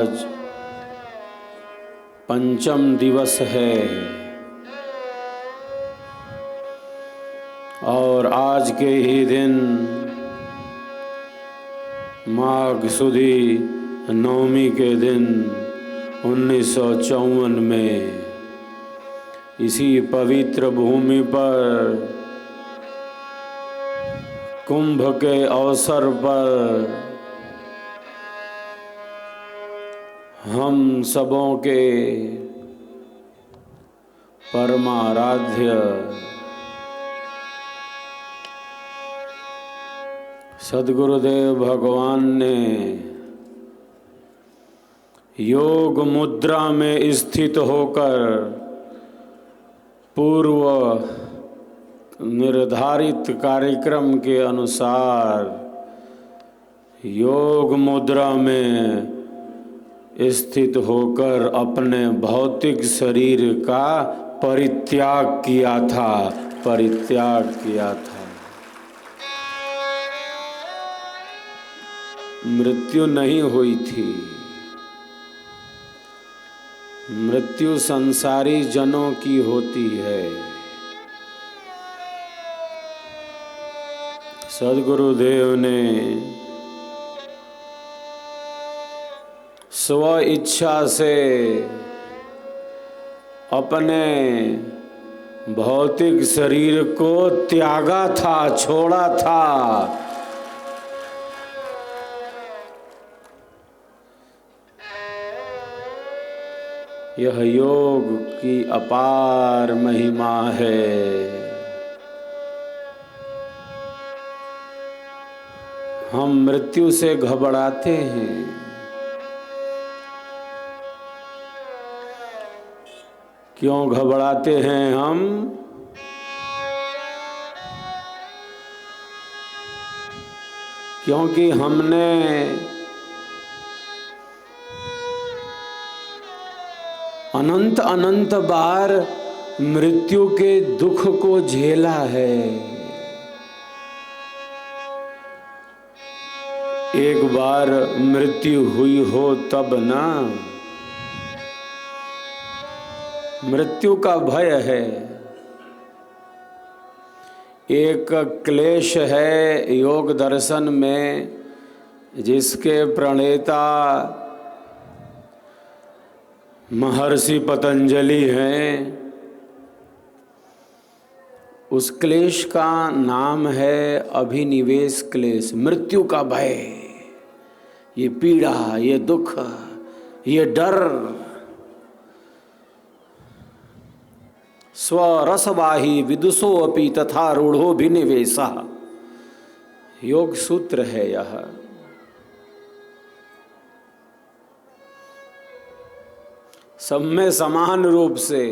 आज पंचम दिवस है और आज के ही दिन माघ सुदी नवमी के दिन 1954 में इसी पवित्र भूमि पर कुंभ के अवसर पर हम सबों के परमाराध्य सद्गुरुदेव भगवान ने योग मुद्रा में स्थित होकर पूर्व निर्धारित कार्यक्रम के अनुसार योग मुद्रा में स्थित होकर अपने भौतिक शरीर का परित्याग किया था। मृत्यु नहीं हुई थी। मृत्यु संसारी जनों की होती है। सद्गुरुदेव ने स्व इच्छा से अपने भौतिक शरीर को त्यागा था, छोड़ा था। यह योग की अपार महिमा है। हम मृत्यु से घबराते हैं। क्यों घबराते हैं हम? क्योंकि हमने अनंत अनंत बार मृत्यु के दुख को झेला है। एक बार मृत्यु हुई हो तब ना। मृत्यु का भय है। एक क्लेश है योग दर्शन में, जिसके प्रणेता महर्षि पतंजलि हैं। उस क्लेश का नाम है अभिनिवेश क्लेश, मृत्यु का भय। ये पीड़ा, ये दुख, ये डर स्वरसवाही विदुषो अपि तथा रूढ़ो भिनिवेशः, योग सूत्र है यह। सब में समान रूप से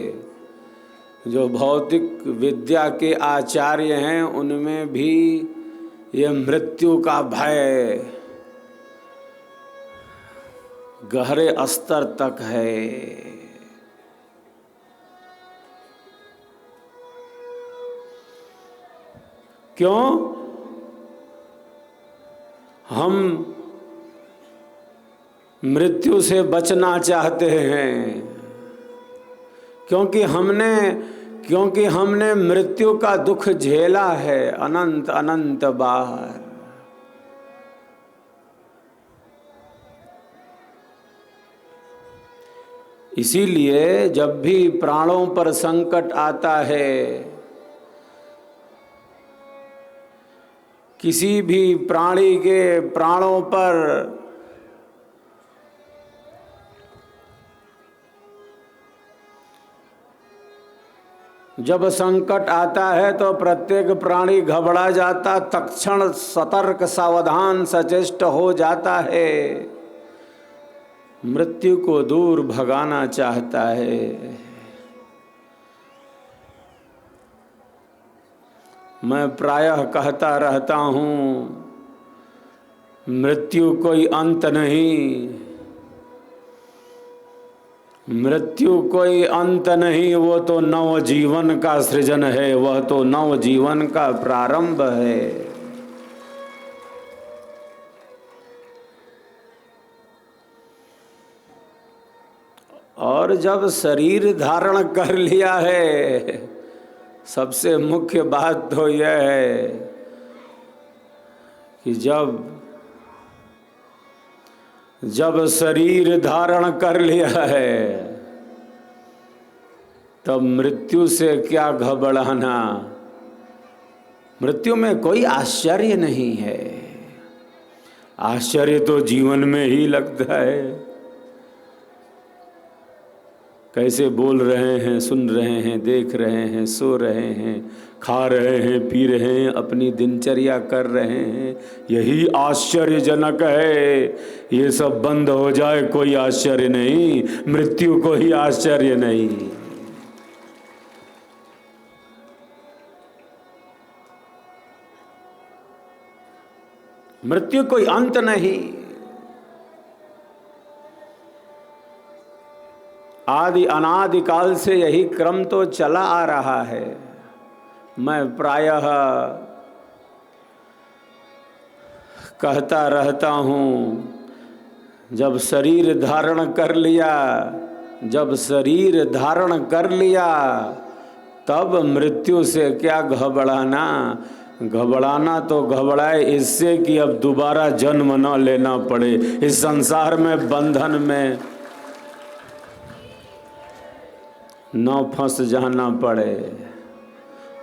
जो भौतिक विद्या के आचार्य हैं, उनमें भी ये मृत्यु का भय गहरे स्तर तक है। क्यों? हम मृत्यु से बचना चाहते हैं क्योंकि हमने मृत्यु का दुख झेला है अनंत अनंत बार। इसीलिए जब भी प्राणों पर संकट आता है, किसी भी प्राणी के प्राणों पर जब संकट आता है तो प्रत्येक प्राणी घबरा जाता, तत्क्षण सतर्क सावधान सचेष्ट हो जाता है, मृत्यु को दूर भगाना चाहता है। मैं प्रायः कहता रहता हूँ, मृत्यु कोई अंत नहीं, मृत्यु कोई अंत नहीं, वो तो नव जीवन का सृजन है, वह तो नव जीवन का प्रारंभ है। और जब शरीर धारण कर लिया है, सबसे मुख्य बात तो यह है कि जब शरीर धारण कर लिया है, तब मृत्यु से क्या घबराना। मृत्यु में कोई आश्चर्य नहीं है, आश्चर्य तो जीवन में ही लगता है। कैसे बोल रहे हैं, सुन रहे हैं, देख रहे हैं, सो रहे हैं, खा रहे हैं, पी रहे हैं, अपनी दिनचर्या कर रहे हैं, यही आश्चर्यजनक है। ये सब बंद हो जाए कोई आश्चर्य नहीं, मृत्यु को ही आश्चर्य नहीं। मृत्यु कोई अंत नहीं, आदि अनादि काल से यही क्रम तो चला आ रहा है। मैं प्रायः कहता रहता हूँ, जब शरीर धारण कर लिया तब मृत्यु से क्या घबराना। घबराना तो घबराए इससे कि अब दोबारा जन्म न लेना पड़े, इस संसार में बंधन में न फंस जाना पड़े।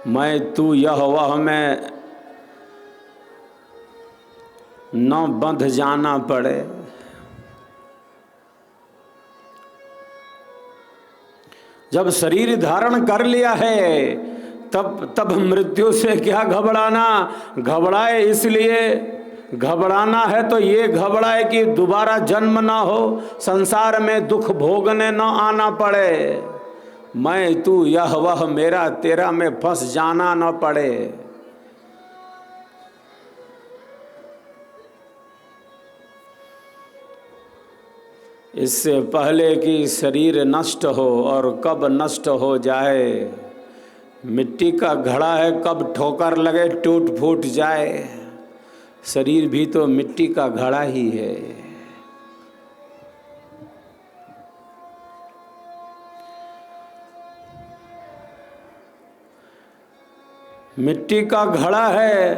मैं तू यह वह में न बंध जाना पड़े। जब शरीर धारण कर लिया है तब मृत्यु से क्या घबराना। घबराए इसलिए, घबराना है तो ये घबराए कि दोबारा जन्म ना हो, संसार में दुख भोगने न आना पड़े। मैं तू यह वह मेरा तेरा में फंस जाना न पड़े। इससे पहले कि शरीर नष्ट हो, और कब नष्ट हो जाए, मिट्टी का घड़ा है, कब ठोकर लगे टूट फूट जाए। शरीर भी तो मिट्टी का घड़ा ही है। मिट्टी का घड़ा है,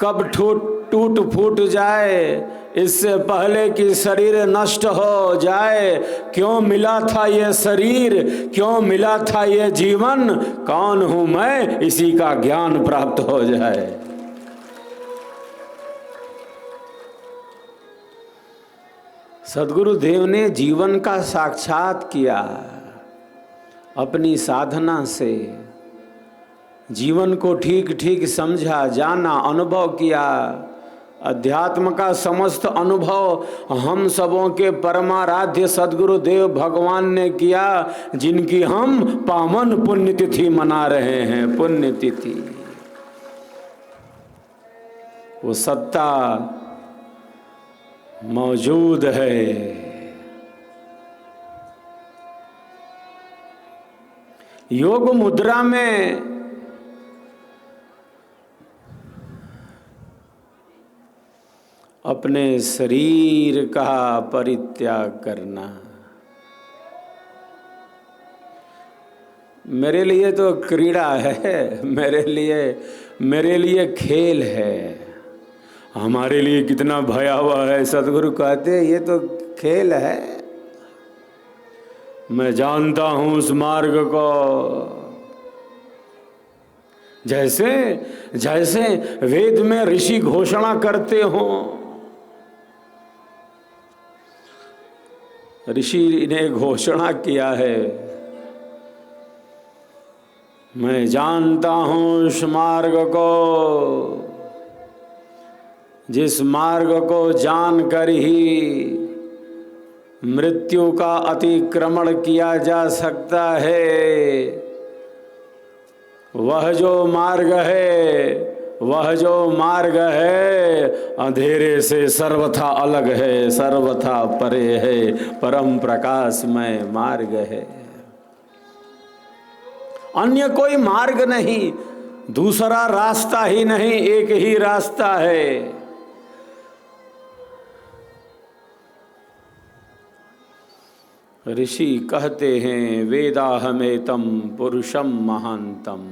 कब टूट फूट जाए। इससे पहले कि शरीर नष्ट हो जाए, क्यों मिला था ये शरीर, क्यों मिला था ये जीवन, कौन हूं मैं, इसी का ज्ञान प्राप्त हो जाए। सद्गुरुदेव ने जीवन का साक्षात किया, अपनी साधना से जीवन को ठीक ठीक समझा, जाना, अनुभव किया। अध्यात्म का समस्त अनुभव हम सबों के परमाराध्य सद्गुरुदेव भगवान ने किया, जिनकी हम पावन पुण्यतिथि मना रहे हैं। पुण्यतिथि, वो सत्ता मौजूद है। योग मुद्रा में अपने शरीर का परित्याग करना मेरे लिए तो क्रीड़ा है, मेरे लिए खेल है। हमारे लिए कितना भयावह है, सद्गुरु कहते ये तो खेल है। मैं जानता हूँ उस मार्ग को। जैसे वेद में ऋषि घोषणा करते हों, ऋषि ने घोषणा किया है, मैं जानता हूँ उस मार्ग को, जिस मार्ग को जानकर ही मृत्यु का अतिक्रमण किया जा सकता है। वह जो मार्ग है अंधेरे से सर्वथा अलग है, सर्वथा परे है, परम प्रकाशमय मार्ग है। अन्य कोई मार्ग नहीं, दूसरा रास्ता ही नहीं, एक ही रास्ता है। ऋषि कहते हैं वेदाहमेतम पुरुषम महांतम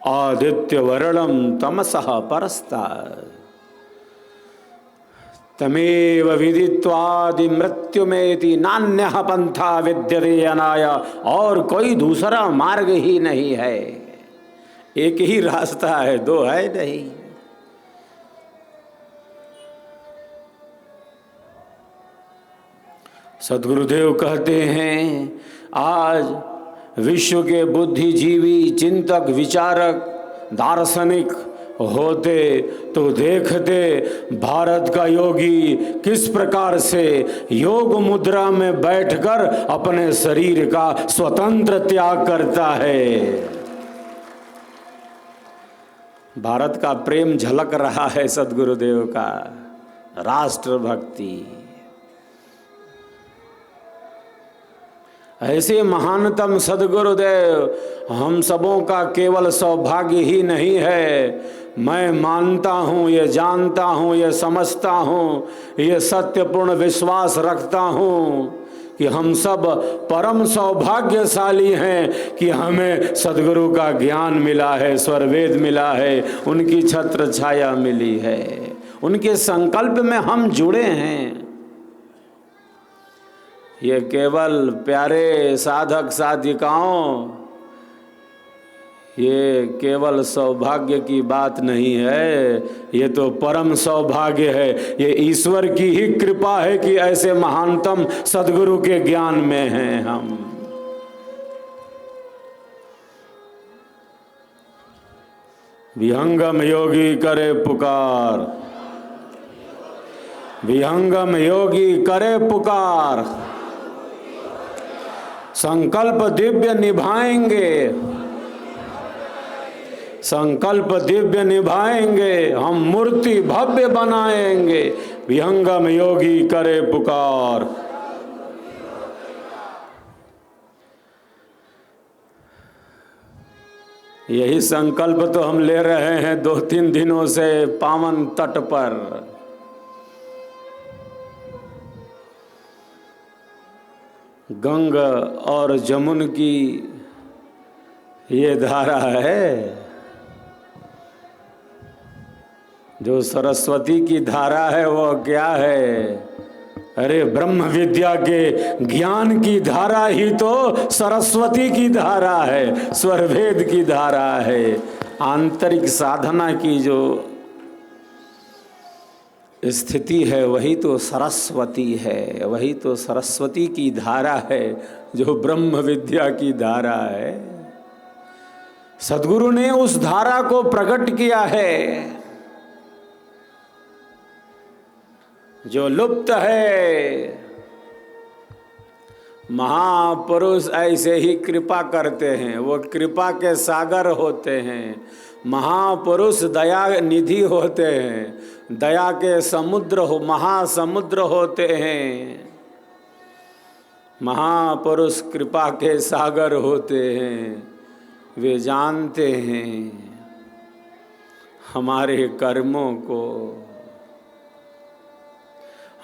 आदित्य वरणम तमसः परस्तात् तमेव विदित्वादि मृत्युमेति नान्यः पंथा विद्यते अनाय। और कोई दूसरा मार्ग ही नहीं है, एक ही रास्ता है, दो है नहीं। सद्गुरुदेव कहते हैं आज विश्व के बुद्धिजीवी, चिंतक, विचारक, दार्शनिक होते तो देखते भारत का योगी किस प्रकार से योग मुद्रा में बैठकर अपने शरीर का स्वतंत्र त्याग करता है। भारत का प्रेम झलक रहा है सद्गुरुदेव का, राष्ट्र भक्ति। ऐसे महानतम सद्गुरुदेव हम सबों का केवल सौभाग्य ही नहीं है। मैं मानता हूँ, ये जानता हूँ, ये समझता हूँ, ये सत्यपूर्ण विश्वास रखता हूँ कि हम सब परम सौभाग्यशाली हैं कि हमें सद्गुरु का ज्ञान मिला है, स्वरवेद मिला है, उनकी छत्र छाया मिली है, उनके संकल्प में हम जुड़े हैं। ये केवल प्यारे साधक साधिकाओं, ये केवल सौभाग्य की बात नहीं है, ये तो परम सौभाग्य है। ये ईश्वर की ही कृपा है कि ऐसे महानतम सद्गुरु के ज्ञान में हैं हम। विहंगम योगी करे पुकार, विहंगम योगी करे पुकार, संकल्प दिव्य निभाएंगे, संकल्प दिव्य निभाएंगे, हम मूर्ति भव्य बनाएंगे। विहंगम योगी करे पुकार। यही संकल्प तो हम ले रहे हैं 2-3 दिनों से पावन तट पर। गंगा और जमुन की ये धारा है, जो सरस्वती की धारा है वो क्या है? अरे ब्रह्म विद्या के ज्ञान की धारा ही तो सरस्वती की धारा है, स्वरवेद की धारा है। आंतरिक साधना की जो स्थिति है वही तो सरस्वती है, वही तो सरस्वती की धारा है, जो ब्रह्म विद्या की धारा है। सद्गुरु ने उस धारा को प्रकट किया है, जो लुप्त है। महापुरुष ऐसे ही कृपा करते हैं, वो कृपा के सागर होते हैं। महापुरुष दया निधि होते हैं, दया के समुद्र हो, महासमुद्र होते हैं। महापुरुष कृपा के सागर होते हैं। वे जानते हैं हमारे कर्मों को,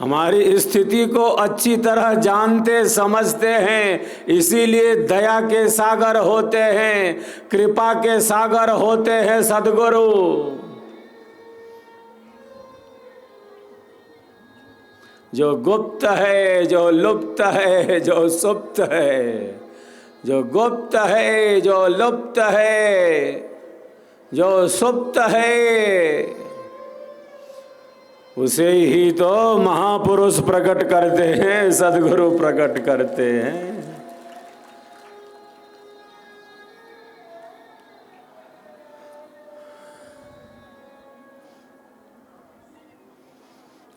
हमारी स्थिति को अच्छी तरह जानते समझते हैं, इसीलिए दया के सागर होते हैं, कृपा के सागर होते हैं सद्गुरु। जो गुप्त है, जो लुप्त है, जो सुप्त है, जो गुप्त है, जो लुप्त है, जो सुप्त है, उसे ही तो महापुरुष प्रकट करते हैं, सद्गुरु प्रकट करते हैं।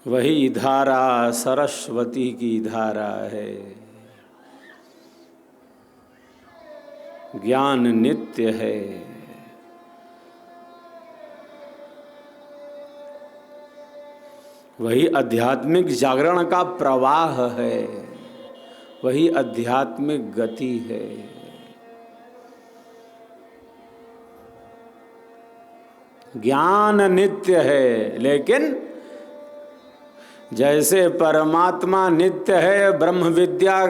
वही धारा सरस्वती की धारा है। ज्ञान नित्य है। वही आध्यात्मिक जागरण का प्रवाह है, वही आध्यात्मिक गति है। ज्ञान नित्य है, लेकिन जैसे परमात्मा नित्य है, ब्रह्म विद्या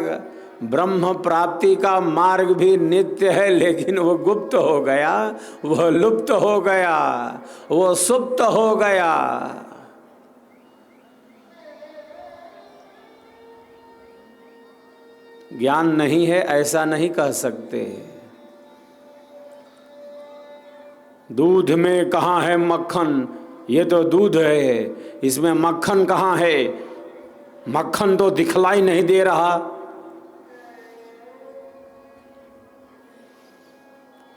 ब्रह्म प्राप्ति का मार्ग भी नित्य है, लेकिन वो गुप्त हो गया, वो लुप्त हो गया, वो सुप्त हो गया। ज्ञान नहीं है ऐसा नहीं कह सकते। दूध में कहाँ है मक्खन? ये तो दूध है, इसमें मक्खन कहाँ है? मक्खन तो दिखलाई नहीं दे रहा।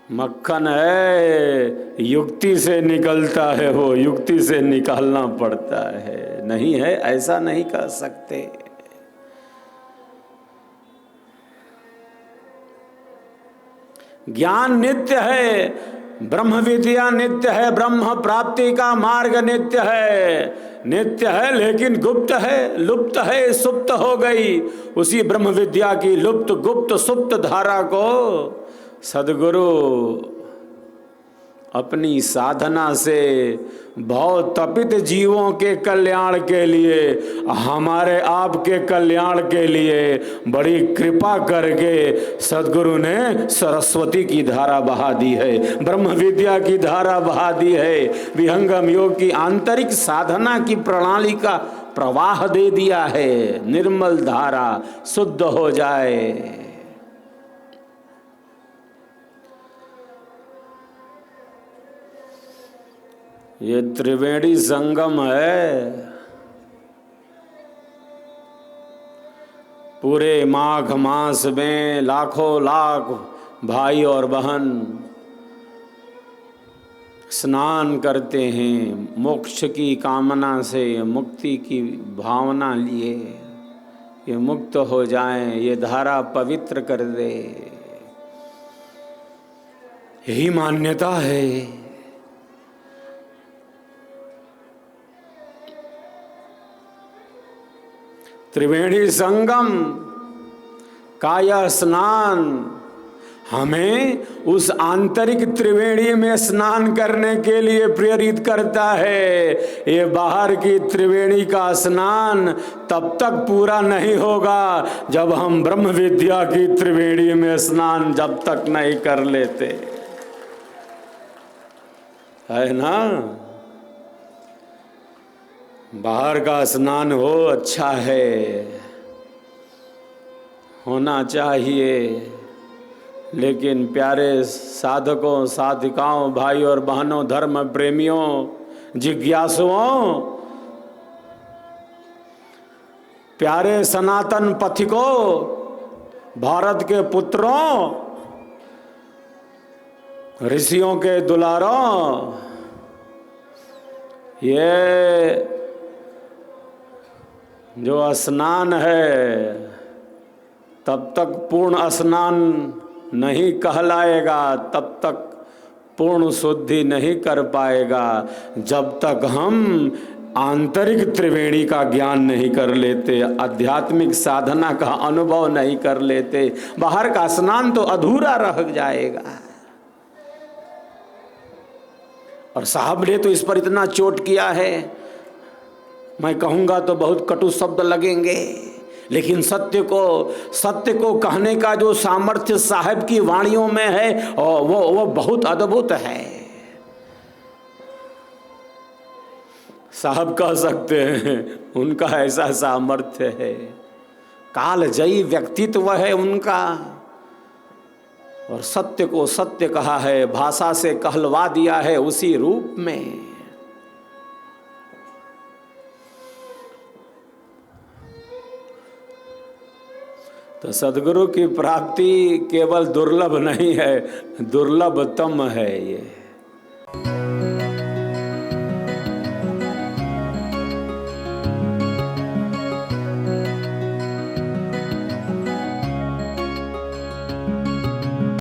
मक्खन है, युक्ति से निकलता है, वो युक्ति से निकालना पड़ता है। नहीं है ऐसा नहीं कह सकते। ज्ञान नित्य है, ब्रह्म विद्या नित्य है, ब्रह्म प्राप्ति का मार्ग नित्य है, नित्य है लेकिन गुप्त है, लुप्त है, सुप्त हो गई। उसी ब्रह्म विद्या की लुप्त गुप्त सुप्त धारा को सद्गुरु अपनी साधना से बहुत तपित जीवों के कल्याण के लिए, हमारे आपके कल्याण के लिए बड़ी कृपा करके सद्गुरु ने सरस्वती की धारा बहा दी है, ब्रह्म विद्या की धारा बहा दी है, विहंगम योग की आंतरिक साधना की प्रणाली का प्रवाह दे दिया है। निर्मल धारा शुद्ध हो जाए। ये त्रिवेणी संगम है। पूरे माघ मास में लाखों लाख भाई और बहन स्नान करते हैं, मोक्ष की कामना से, मुक्ति की भावना लिए, ये मुक्त हो जाएं, ये धारा पवित्र कर दे, यही मान्यता है। त्रिवेणी संगम का यह स्नान हमें उस आंतरिक त्रिवेणी में स्नान करने के लिए प्रेरित करता है। ये बाहर की त्रिवेणी का स्नान तब तक पूरा नहीं होगा जब हम ब्रह्म विद्या की त्रिवेणी में स्नान जब तक नहीं कर लेते, है ना। बाहर का स्नान हो अच्छा है, होना चाहिए, लेकिन प्यारे साधकों साधिकाओं भाई और बहनों धर्म प्रेमियों जिज्ञासुओं, प्यारे सनातन पथिकों, भारत के पुत्रों, ऋषियों के दुलारों, ये जो स्नान है तब तक पूर्ण स्नान नहीं कहलाएगा, तब तक पूर्ण शुद्धि नहीं कर पाएगा जब तक हम आंतरिक त्रिवेणी का ज्ञान नहीं कर लेते, आध्यात्मिक साधना का अनुभव नहीं कर लेते। बाहर का स्नान तो अधूरा रह जाएगा। और साहब ने तो इस पर इतना चोट किया है, मैं कहूँगा तो बहुत कटु शब्द लगेंगे, लेकिन सत्य को कहने का जो सामर्थ्य साहब की वाणियों में है वो बहुत अद्भुत है। साहब कह सकते हैं, उनका ऐसा सामर्थ्य है, कालजयी व्यक्तित्व है उनका, और सत्य को सत्य कहा है, भाषा से कहलवा दिया है उसी रूप में। तो सद्गुरु की प्राप्ति केवल दुर्लभ नहीं है, दुर्लभतम है ये।